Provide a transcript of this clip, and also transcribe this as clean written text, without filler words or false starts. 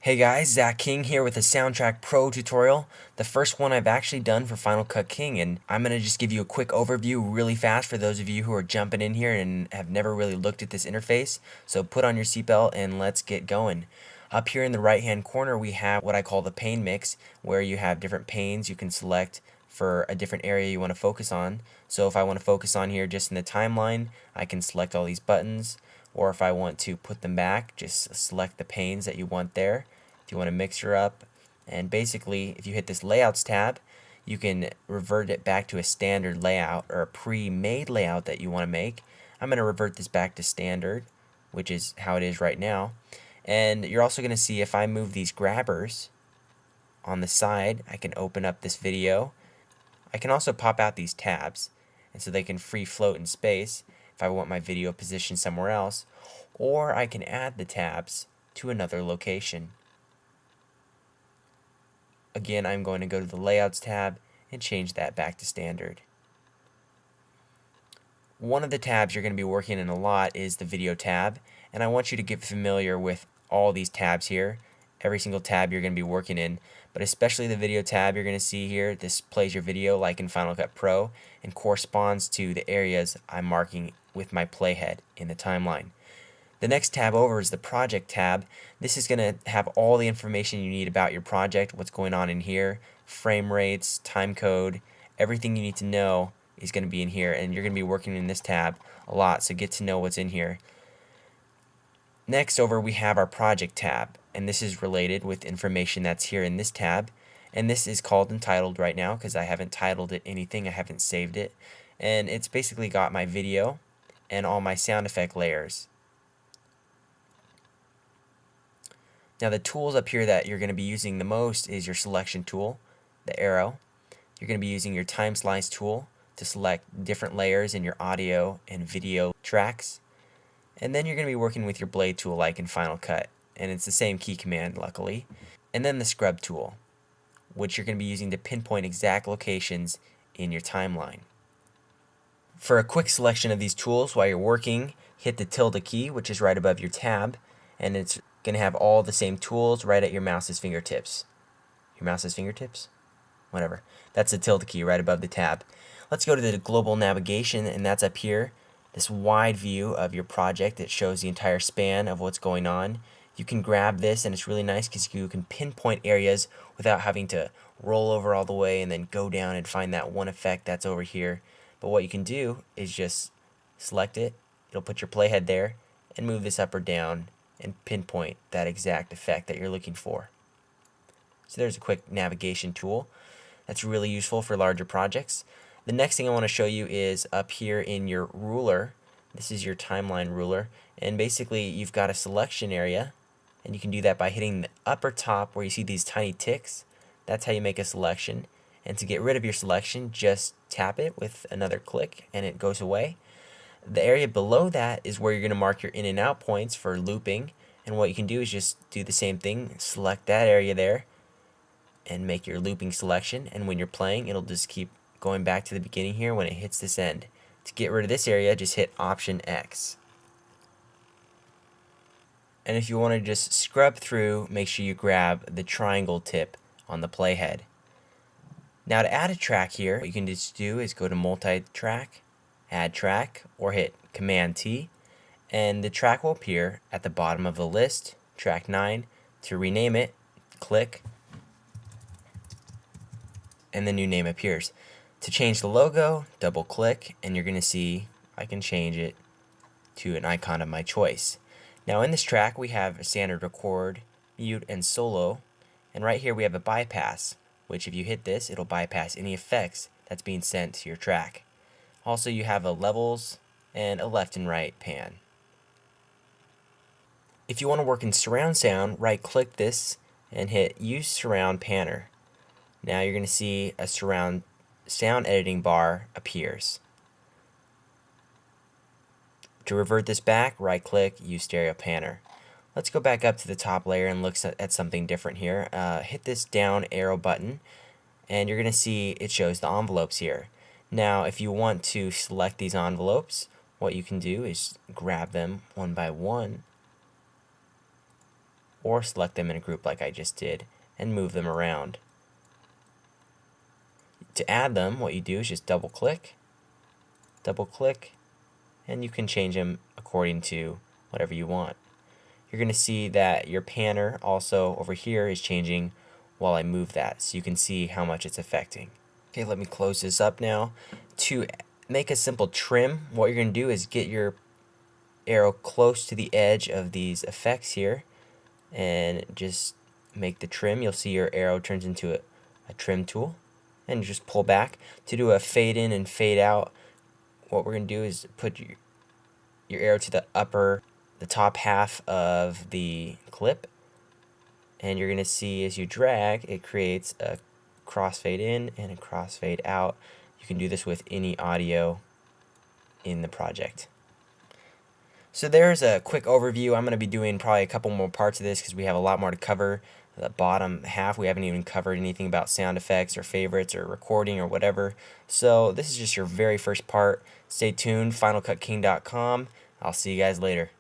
Hey guys, Zach King here with a Soundtrack Pro tutorial, the first one I've actually done for Final Cut King, and I'm going to just give you a quick overview really fast for those of you who are jumping in here and have never really looked at this interface. So put on your seatbelt and let's get going. Up here in the right hand corner we have what I call the pane mix, where you have different panes you can select for a different area you want to focus on. So if I want to focus on here just in the timeline, I can select all these buttons. Or if I want to put them back, just select the panes that you want there. If you want to mixer up, and basically if you hit this layouts tab, you can revert it back to a standard layout or a pre-made layout that you want to make. I'm going to revert this back to standard, which is how it is right now. And you're also going to see if I move these grabbers on the side, I can open up this video. I can also pop out these tabs, and so they can free float in space if I want my video positioned somewhere else, or I can add the tabs to another location. Again, I'm going to go to the Layouts tab and change that back to standard. One of the tabs you're going to be working in a lot is the Video tab, and I want you to get familiar with all these tabs here. Every single tab you're going to be working in, but especially the Video tab you're going to see here. This plays your video like in Final Cut Pro and corresponds to the areas I'm marking with my playhead in the timeline. The next tab over is the Project tab. This is going to have all the information you need about your project, what's going on in here, frame rates, time code, everything you need to know is going to be in here, and you're going to be working in this tab a lot, so get to know what's in here. Next over we have our Project tab, and this is related with information that's here in this tab, and this is called Entitled right now because I haven't titled it anything, I haven't saved it, and it's basically got my video and all my sound effect layers. Now the tools up here that you're going to be using the most is your selection tool, the arrow. You're going to be using your time slice tool to select different layers in your audio and video tracks. And then you're going to be working with your blade tool like in Final Cut, and it's the same key command luckily. And then the scrub tool, which you're going to be using to pinpoint exact locations in your timeline. For a quick selection of these tools while you're working, hit the tilde key, which is right above your tab, and it's going to have all the same tools right at your mouse's fingertips. Your mouse's fingertips? Whatever. That's the tilde key right above the tab. Let's go to the global navigation, and that's up here. This wide view of your project that shows the entire span of what's going on. You can grab this, and it's really nice because you can pinpoint areas without having to roll over all the way and then go down and find that one effect that's over here. But what you can do is just select it. It'll put your playhead there and move this up or down and pinpoint that exact effect that you're looking for. So there's a quick navigation tool that's really useful for larger projects. The next thing I want to show you is up here in your ruler. This is your timeline ruler, and basically you've got a selection area, and you can do that by hitting the upper top where you see these tiny ticks. That's how you make a selection. And to get rid of your selection, just tap it with another click and it goes away. The area below that is where you're going to mark your in and out points for looping, and what you can do is just do the same thing, select that area there and make your looping selection, and when you're playing it'll just keep going back to the beginning here when it hits this end. To get rid of this area, just hit Option X. And if you want to just scrub through, make sure you grab the triangle tip on the playhead. Now to add a track here, what you can just do is go to multi-track, add track, or hit Command T, and the track will appear at the bottom of the list, track 9. To rename it, click, and the new name appears. To change the logo, double click, and you're going to see I can change it to an icon of my choice. Now in this track we have a standard record, mute, and solo, and right here we have a bypass, which if you hit this it'll bypass any effects that's being sent to your track. Also you have a levels and a left and right pan. If you want to work in surround sound, right click this and hit Use Surround Panner. Now you're going to see a surround sound editing bar appears. To revert this back, right click, Use Stereo Panner. Let's go back up to the top layer and look at something different here. Hit this down arrow button and you're going to see it shows the envelopes here. Now if you want to select these envelopes, what you can do is grab them one by one or select them in a group like I just did and move them around. To add them, what you do is just double click, and you can change them according to whatever you want. You're going to see that your panner also over here is changing while I move that, so you can see how much it's affecting. Okay, let me close this up now. To make a simple trim, what you're going to do is get your arrow close to the edge of these effects here and just make the trim. You'll see your arrow turns into a trim tool, and just pull back. To do a fade in and fade out, what we're going to do is put your arrow to the top half of the clip, and you're going to see as you drag, it creates a crossfade in and a crossfade out. You can do this with any audio in the project. So there's a quick overview. I'm going to be doing probably a couple more parts of this because we have a lot more to cover. The bottom half, we haven't even covered anything about sound effects or favorites or recording or whatever. So this is just your very first part. Stay tuned, finalcutking.com. I'll see you guys later.